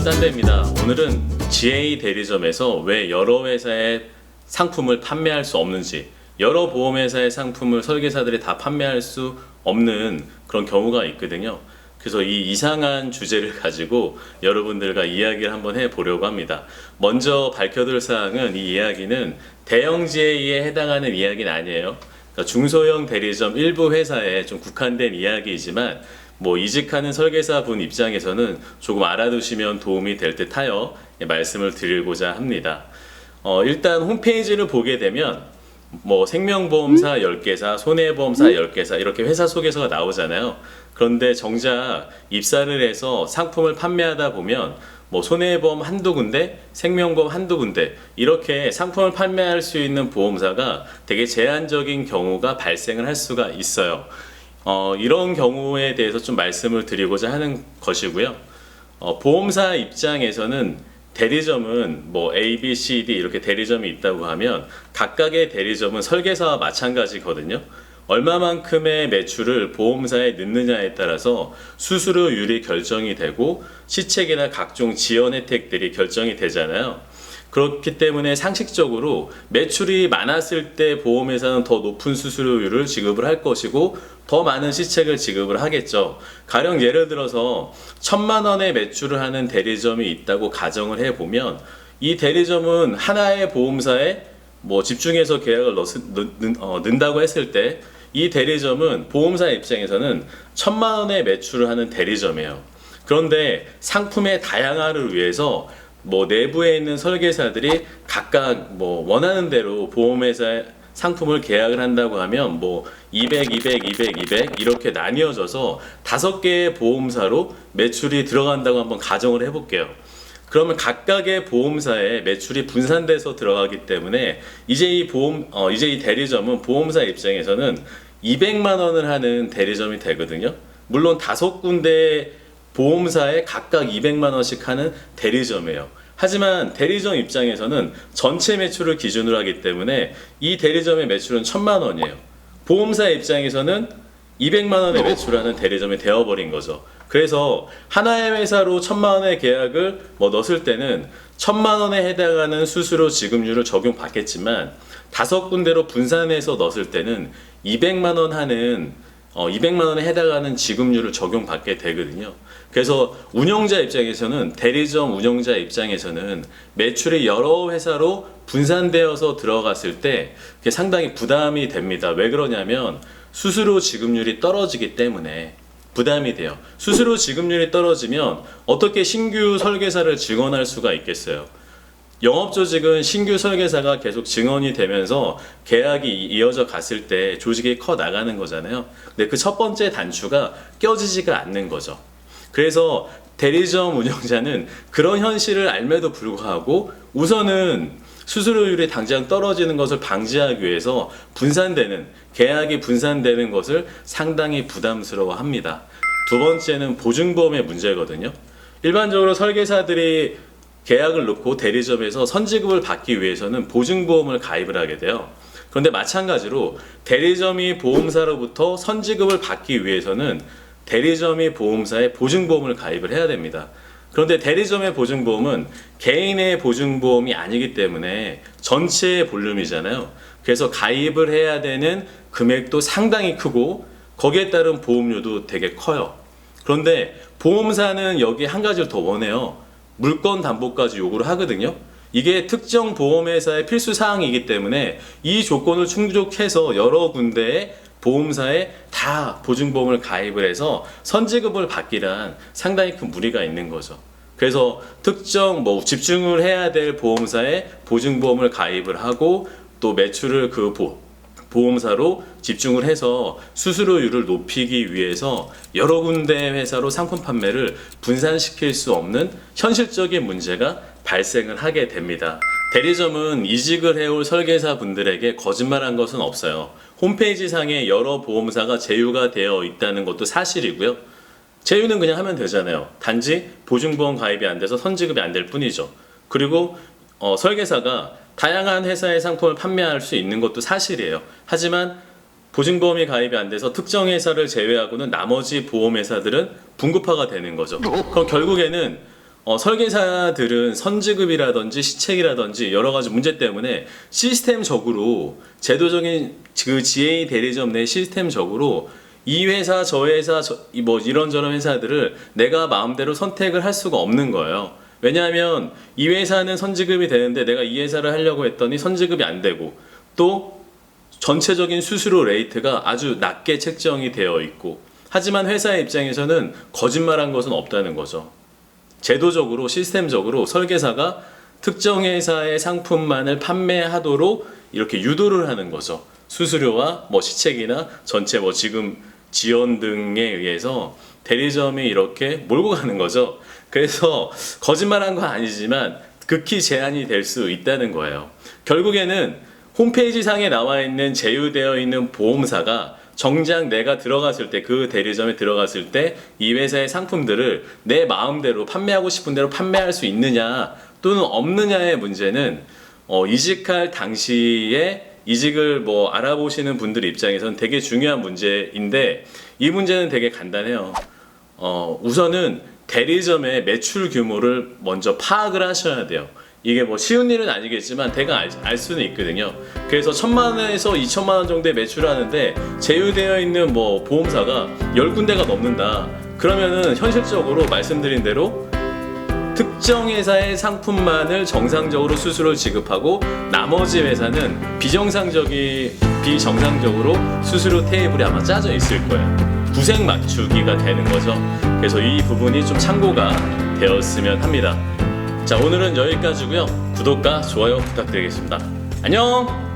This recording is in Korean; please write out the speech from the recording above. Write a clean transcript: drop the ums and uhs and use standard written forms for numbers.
짠데입니다. 오늘은 GA 대리점에서 왜 여러 회사의 상품을 판매할 수 없는지, 여러 보험회사의 상품을 설계사들이 다 판매할 수 없는 그런 경우가 있거든요. 그래서 이 이상한 주제를 가지고 여러분들과 이야기를 한번 해보려고 합니다. 먼저 밝혀둘 사항은 이 이야기는 대형 GA에 해당하는 이야기는 아니에요. 그러니까 중소형 대리점 일부 회사에 좀 국한된 이야기이지만 이직하는 설계사분 입장에서는 조금 알아두시면 도움이 될 듯하여 말씀을 드리고자 합니다. 일단 홈페이지를 보게 되면 생명보험사 10개사, 손해보험사 10개사 이렇게 회사 소개서가 나오잖아요. 그런데 정작 입사를 해서 상품을 판매하다 보면 손해보험 한두 군데, 생명보험 한두 군데 이렇게 상품을 판매할 수 있는 보험사가 되게 제한적인 경우가 발생을 할 수가 있어요. 이런 경우에 대해서 좀 말씀을 드리고자 하는 것이고요. 보험사 입장에서는 대리점은 A, B, C, D 이렇게 대리점이 있다고 하면 각각의 대리점은 설계사와 마찬가지거든요. 얼마만큼의 매출을 보험사에 넣느냐에 따라서 수수료율이 결정이 되고 시책이나 각종 지원 혜택들이 결정이 되잖아요. 그렇기 때문에 상식적으로 매출이 많았을 때 보험회사는 더 높은 수수료율을 지급을 할 것이고 더 많은 시책을 지급을 하겠죠. 가령 예를 들어서 1,000만 원의 매출을 하는 대리점이 있다고 가정을 해보면 이 대리점은 하나의 보험사에 집중해서 계약을 넣는다고 했을 때 이 대리점은 보험사 입장에서는 1,000만 원의 매출을 하는 대리점이에요. 그런데 상품의 다양화를 위해서 내부에 있는 설계사들이 각각 원하는 대로 보험회사의 상품을 계약을 한다고 하면 200, 200, 200, 200 이렇게 나뉘어져서 5개의 보험사로 매출이 들어간다고 한번 가정을 해볼게요. 그러면 각각의 보험사에 매출이 분산돼서 들어가기 때문에 이제 이 대리점은 보험사 입장에서는 200만 원을 하는 대리점이 되거든요. 물론 5군데 보험사에 각각 200만 원씩 하는 대리점이에요. 하지만 대리점 입장에서는 전체 매출을 기준으로 하기 때문에 이 대리점의 매출은 1,000만 원이에요. 보험사 입장에서는 200만 원의 매출하는 대리점이 되어버린 거죠. 그래서 하나의 회사로 1,000만 원의 계약을 넣었을 때는 1,000만 원에 해당하는 수수료 지급률을 적용받겠지만 5군데로 분산해서 넣었을 때는 200만 원 하는 200만 원에 해당하는 지급률을 적용받게 되거든요. 그래서 운영자 입장에서는 대리점 운영자 입장에서는 매출이 여러 회사로 분산되어서 들어갔을 때 그게 상당히 부담이 됩니다. 왜 그러냐면 수수료 지급률이 떨어지기 때문에 부담이 돼요. 수수료 지급률이 떨어지면 어떻게 신규 설계사를 증원할 수가 있겠어요? 영업조직은 신규 설계사가 계속 증원이 되면서 계약이 이어져 갔을 때 조직이 커 나가는 거잖아요. 근데 그 첫 번째 단추가 껴지지가 않는 거죠. 그래서 대리점 운영자는 그런 현실을 알매도 불구하고 우선은 수수료율이 당장 떨어지는 것을 방지하기 위해서 계약이 분산되는 것을 상당히 부담스러워 합니다. 두 번째는 보증보험의 문제거든요. 일반적으로 설계사들이 계약을 넣고 대리점에서 선지급을 받기 위해서는 보증보험을 가입을 하게 돼요. 그런데 마찬가지로 대리점이 보험사로부터 선지급을 받기 위해서는 대리점이 보험사에 보증보험을 가입을 해야 됩니다. 그런데 대리점의 보증보험은 개인의 보증보험이 아니기 때문에 전체의 볼륨이잖아요. 그래서 가입을 해야 되는 금액도 상당히 크고 거기에 따른 보험료도 되게 커요. 그런데 보험사는 여기 한 가지를 더 원해요. 물건 담보까지 요구를 하거든요. 이게 특정 보험회사의 필수 사항이기 때문에 이 조건을 충족해서 여러 군데의 보험사에 다 보증보험을 가입을 해서 선지급을 받기란 상당히 큰 무리가 있는 거죠. 그래서 특정 집중을 해야 될 보험사에 보증보험을 가입을 하고 또 매출을 그 보험사로 집중을 해서 수수료율을 높이기 위해서 여러 군데 회사로 상품 판매를 분산시킬 수 없는 현실적인 문제가 발생을 하게 됩니다. 대리점은 이직을 해올 설계사 분들에게 거짓말한 것은 없어요. 홈페이지 상에 여러 보험사가 제휴가 되어 있다는 것도 사실이고요. 제휴는 그냥 하면 되잖아요. 단지 보증보험 가입이 안 돼서 선지급이 안 될 뿐이죠. 그리고 설계사가 다양한 회사의 상품을 판매할 수 있는 것도 사실이에요. 하지만 보증보험이 가입이 안 돼서 특정 회사를 제외하고는 나머지 보험회사들은 분급화가 되는 거죠. 그럼 결국에는 설계사들은 선지급이라든지 시책이라든지 여러 가지 문제 때문에 시스템적으로 제도적인 그 GA 대리점 내 시스템적으로 이 회사 저 회사 뭐 이런저런 회사들을 내가 마음대로 선택을 할 수가 없는 거예요. 왜냐하면 이 회사는 선지급이 되는데 내가 이 회사를 하려고 했더니 선지급이 안 되고 또 전체적인 수수료 레이트가 아주 낮게 책정이 되어 있고, 하지만 회사의 입장에서는 거짓말한 것은 없다는 거죠. 제도적으로 시스템적으로 설계사가 특정 회사의 상품만을 판매하도록 이렇게 유도를 하는 거죠. 수수료와 뭐 시책이나 전체 뭐 지금 지원 등에 의해서 대리점이 이렇게 몰고 가는 거죠. 그래서 거짓말한 건 아니지만 극히 제한이 될 수 있다는 거예요. 결국에는 홈페이지 상에 나와 있는 제휴되어 있는 보험사가 정작 내가 들어갔을 때, 그 대리점에 들어갔을 때 이 회사의 상품들을 내 마음대로 판매하고 싶은 대로 판매할 수 있느냐 또는 없느냐의 문제는 이직할 당시에 이직을 뭐 알아보시는 분들 입장에서는 되게 중요한 문제인데, 이 문제는 되게 간단해요. 우선은 대리점의 매출 규모를 먼저 파악을 하셔야 돼요. 이게 뭐 쉬운 일은 아니겠지만 대강 알 수는 있거든요. 그래서 1,000만 원에서 2,000만 원 정도의 매출을 하는데 제휴되어 있는 뭐 보험사가 10군데가 넘는다. 그러면은 현실적으로 말씀드린 대로 특정 회사의 상품만을 정상적으로 수수료를 지급하고 나머지 회사는 비정상적으로 수수료 테이블이 아마 짜져 있을 거예요. 구색 맞추기가 되는 거죠. 그래서 이 부분이 좀 참고가 되었으면 합니다. 자, 오늘은 여기까지고요. 구독과 좋아요 부탁드리겠습니다. 안녕!